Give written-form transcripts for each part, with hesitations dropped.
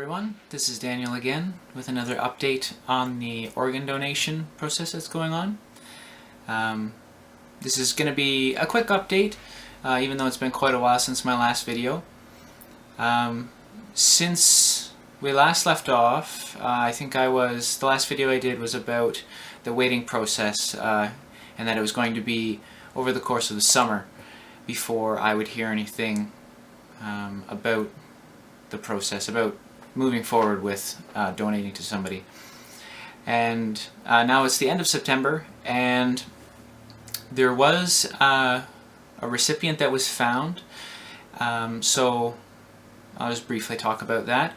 everyone, this is Daniel again with another update on the organ donation process that's going on. This is going to be a quick update, even though it's been quite a while since my last video. Since we last left off, the last video I did was about the waiting process, and that it was going to be over the course of the summer before I would hear anything about the process, about moving forward with donating to somebody. And now it's the end of September, and there was a recipient that was found, so I'll just briefly talk about that.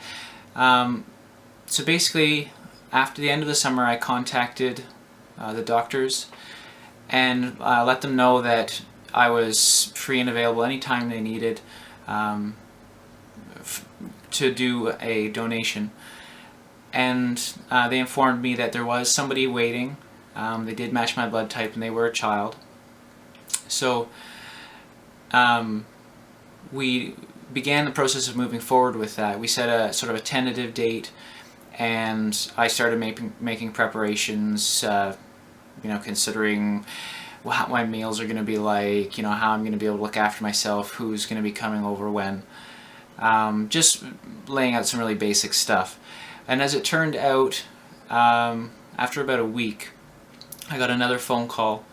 So basically, after the end of the summer, I contacted the doctors and let them know that I was free and available anytime they needed to do a donation, and they informed me that there was somebody waiting. They did match my blood type and they were a child. So we began the process of moving forward with that. We set a sort of a tentative date, and I started making preparations, considering what my meals are going to be like, how I'm going to be able to look after myself, who's going to be coming over when. Just laying out some really basic stuff. And as it turned out, after about a week, I got another phone call,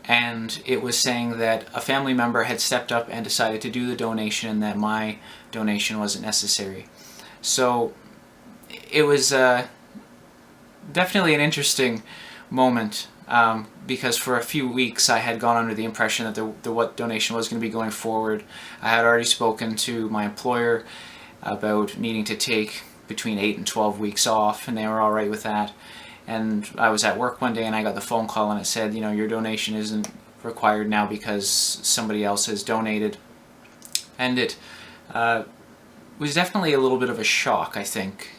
and it was saying that a family member had stepped up and decided to do the donation and that my donation wasn't necessary. So it was definitely an interesting moment, because for a few weeks I had gone under the impression that the donation was going to be going forward. I had already spoken to my employer about needing to take between 8 and 12 weeks off, and they were alright with that. And I was at work one day and I got the phone call and it said, your donation isn't required now because somebody else has donated. And it was definitely a little bit of a shock, I think.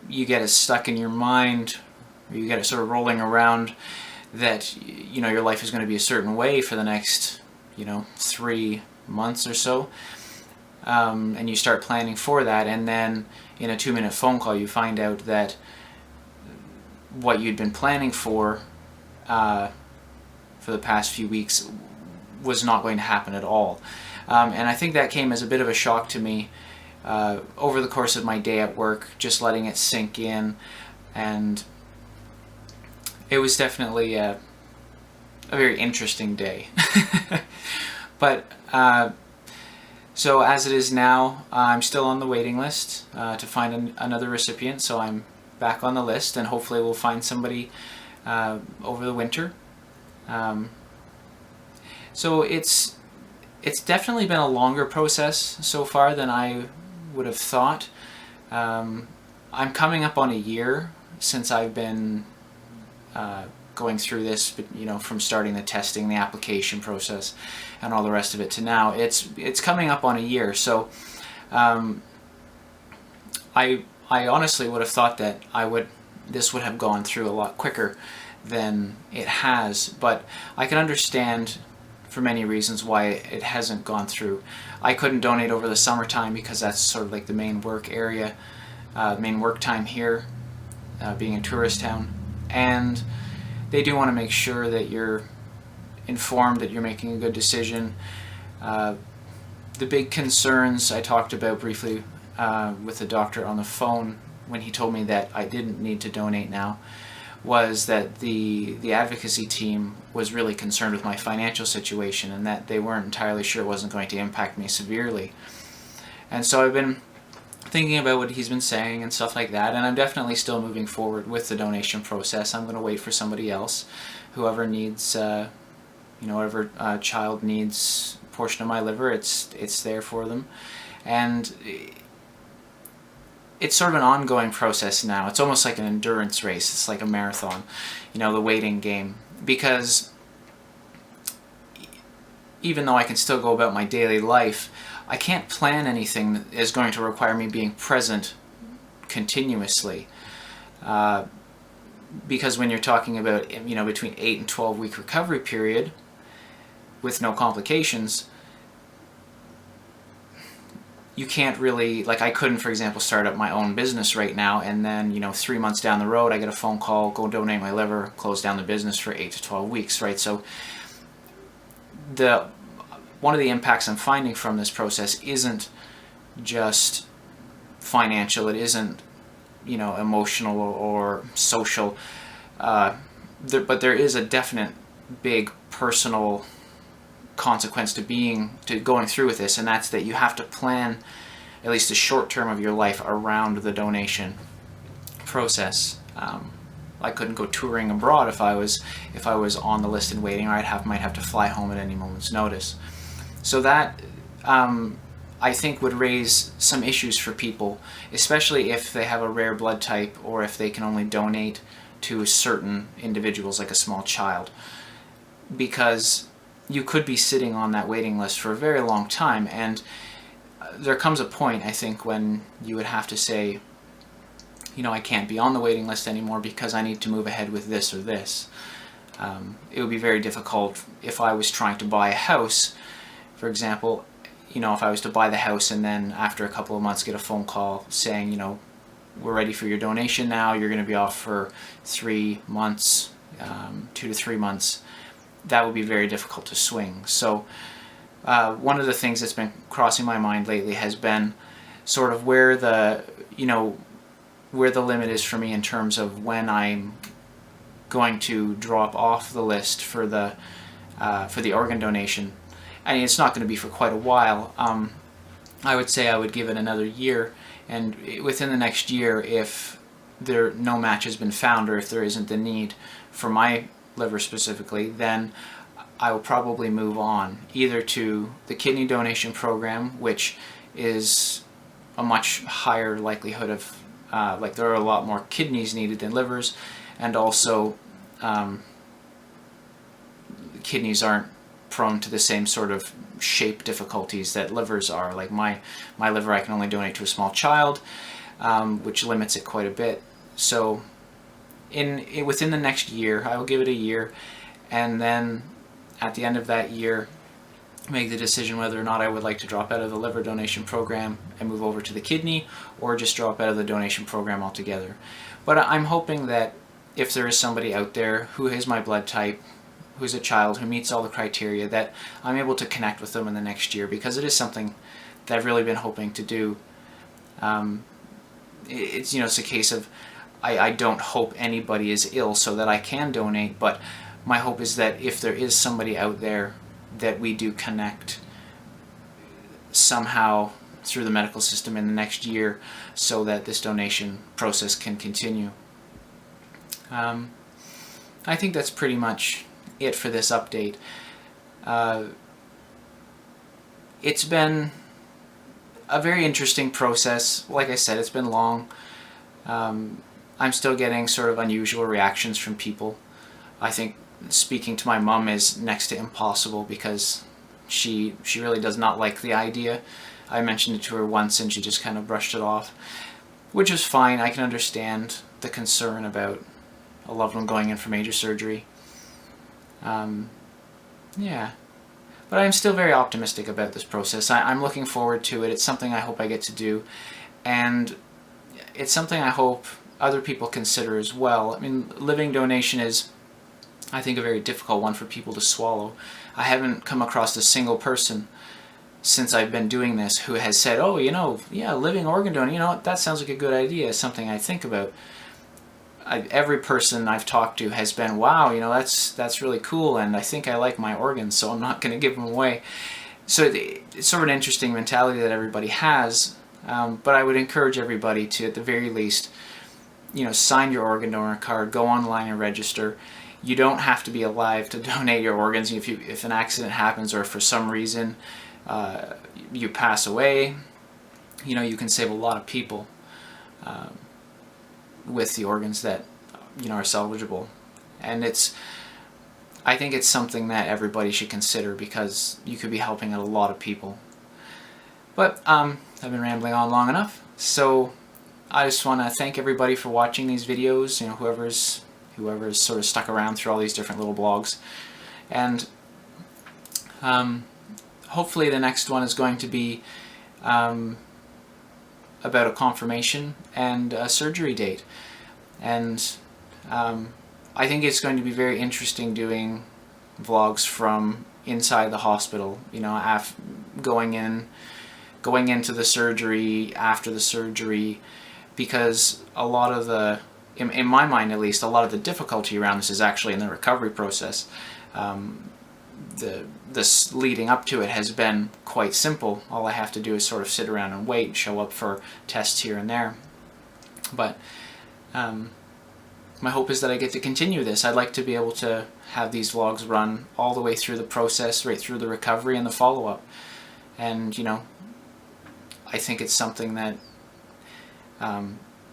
You get it stuck in your mind, you get it sort of rolling around that your life is going to be a certain way for the next 3 months or so, and you start planning for that, and then in a 2-minute phone call you find out that what you'd been planning for the past few weeks was not going to happen at all. And I think that came as a bit of a shock to me over the course of my day at work, just letting it sink in. And it was definitely a very interesting day. But so as it is now, I'm still on the waiting list to find another recipient, so I'm back on the list, and hopefully we'll find somebody over the winter. So it's definitely been a longer process so far than I would have thought. I'm coming up on a year since I've been going through this, from starting the testing, the application process, and all the rest of it to now. It's coming up on a year, so I honestly would have thought that this would have gone through a lot quicker than it has, but I can understand for many reasons why it hasn't gone through. I couldn't donate over the summertime because that's sort of like the main work area, main work time here, being a tourist town, and they do want to make sure that you're informed, that you're making a good decision. The big concerns I talked about briefly with the doctor on the phone when he told me that I didn't need to donate now was that the advocacy team was really concerned with my financial situation, and that they weren't entirely sure it wasn't going to impact me severely. And so I've been thinking about what he's been saying and stuff like that, and I'm definitely still moving forward with the donation process. I'm going to wait for somebody else, whoever needs, whatever child needs a portion of my liver, it's there for them. And it's sort of an ongoing process now. It's almost like an endurance race. It's like a marathon, the waiting game, because even though I can still go about my daily life, I can't plan anything that is going to require me being present continuously, because when you're talking about between 8 and 12 week recovery period with no complications, you can't really, like, I couldn't, for example, start up my own business right now and then, 3 months down the road I get a phone call, go donate my liver, close down the business for 8 to 12 weeks, right? So one of the impacts I'm finding from this process isn't just financial, it isn't, emotional or social, but there is a definite big personal consequence to going through with this, and that's that you have to plan at least a short term of your life around the donation process. I couldn't go touring abroad if I was on the list and waiting, or might have to fly home at any moment's notice. So that I think would raise some issues for people, especially if they have a rare blood type or if they can only donate to certain individuals, like a small child, because you could be sitting on that waiting list for a very long time, and there comes a point, I think, when you would have to say, I can't be on the waiting list anymore because I need to move ahead with this or this. It would be very difficult if I was trying to buy a house, for example. If I was to buy the house and then after a couple of months get a phone call saying, we're ready for your donation now, you're going to be off for 3 months, 2 to 3 months, that would be very difficult to swing. So one of the things that's been crossing my mind lately has been sort of where the limit is for me in terms of when I'm going to drop off the list for the organ donation. I mean, it's not going to be for quite a while. I would say I would give it another year, and within the next year, if no match has been found, or if there isn't the need for my liver specifically, then I will probably move on either to the kidney donation program, which is a much higher likelihood of, there are a lot more kidneys needed than livers, and also kidneys aren't prone to the same sort of shape difficulties that livers are. Like my liver, I can only donate to a small child, which limits it quite a bit. So within the next year, I will give it a year, and then at the end of that year make the decision whether or not I would like to drop out of the liver donation program and move over to the kidney, or just drop out of the donation program altogether. But I'm hoping that if there is somebody out there who has my blood type, who's a child, who meets all the criteria, that I'm able to connect with them in the next year, because it is something that I've really been hoping to do. It's a case of I don't hope anybody is ill so that I can donate, but my hope is that if there is somebody out there, that we do connect somehow through the medical system in the next year so that this donation process can continue. I think that's pretty much it for this update. It's been a very interesting process. Like I said, it's been long. I'm still getting sort of unusual reactions from people. I think speaking to my mom is next to impossible, because she really does not like the idea. I mentioned it to her once and she just kind of brushed it off, which is fine. I can understand the concern about a loved one going in for major surgery. Yeah, but I'm still very optimistic about this process. I'm looking forward to it. It's something I hope I get to do, and it's something I hope other people consider as well. I mean, living donation is, I think, a very difficult one for people to swallow. I haven't come across a single person since I've been doing this who has said, oh, yeah, living organ donor, that sounds like a good idea, something I think about. Every person I've talked to has been, wow, that's really cool, and I think I like my organs, so I'm not going to give them away. So it's sort of an interesting mentality that everybody has, but I would encourage everybody to, at the very least, sign your organ donor card, go online and register. You don't have to be alive to donate your organs. If an accident happens, or for some reason you pass away, you can save a lot of people with the organs that are salvageable. And I think it's something that everybody should consider, because you could be helping out a lot of people. But I've been rambling on long enough, so I just want to thank everybody for watching these videos, whoever's sort of stuck around through all these different little blogs. And hopefully the next one is going to be about a confirmation and a surgery date. And I think it's going to be very interesting doing vlogs from inside the hospital, you know, going into the surgery, after the surgery, because a lot of the, in my mind at least, a lot of the difficulty around this is actually in the recovery process. This leading up to it has been quite simple. All I have to do is sort of sit around and wait, show up for tests here and there. But my hope is that I get to continue this. I'd like to be able to have these vlogs run all the way through the process, right through the recovery and the follow-up. And, you know, I think it's something that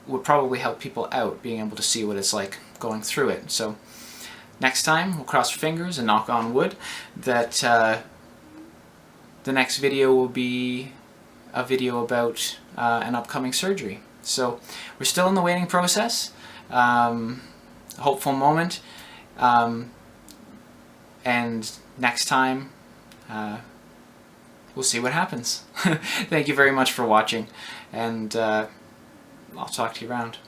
would probably help people out, being able to see what it's like going through it. So next time, we'll cross our fingers and knock on wood that the next video will be a video about an upcoming surgery. So we're still in the waiting process. Hopeful moment. And next time, we'll see what happens. Thank you very much for watching, and I'll talk to you around.